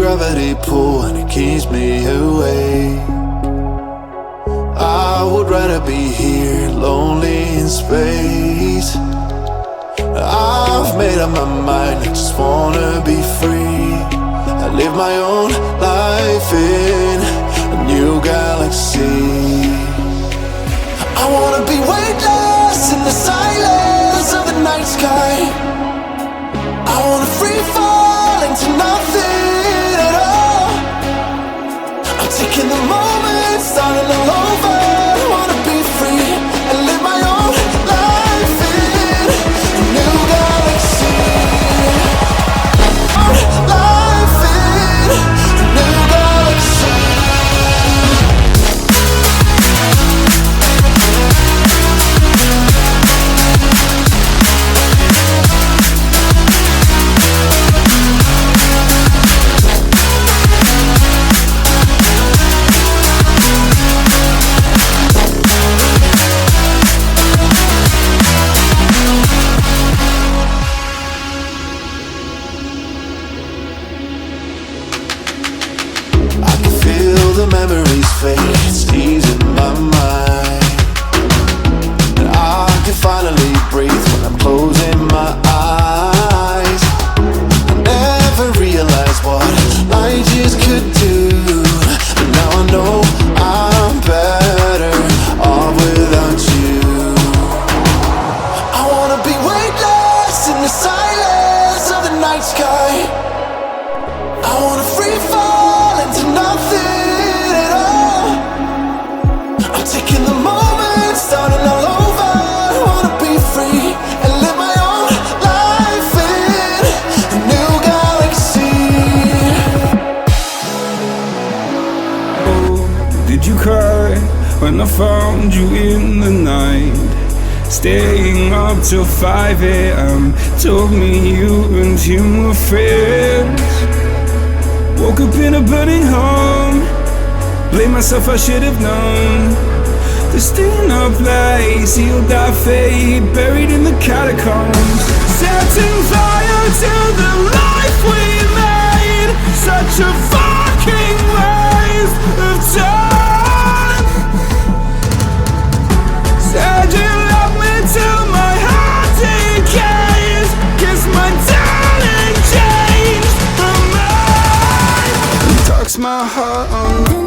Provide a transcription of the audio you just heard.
gravity pull and it keeps me awake. I would rather be here, lonely in space. I've made up my mind, I just wanna be free. I live my own life in a new galaxy. I wanna be weightless in the silence of the night sky. I wanna free fall into nothing at all. I'm taking the moment, starting all over. I wanna be free and live my own life in a new galaxy. Life in a new galaxy. The memories fade, it's easing my mind. And I can finally breathe when I'm closing my eyes. I never realized what I just could do, but now I know I'm better off without you. I wanna be weightless in the silence of the night sky. I wanna free fall into nothing. Taking the moment, starting all over. I wanna be free and live my own life in a new galaxy. Oh, did you cry when I found you in the night? Staying up till 5 a.m. Told me you and him were friends. Woke up in a burning home. Blame myself, I should have known. There's still no place, healed our fate, buried in the catacombs. Setting fire to the life we made. Such a fucking waste of time. Said you love me till my heart decays. Guess my darling changed her mind. Talks my heart on.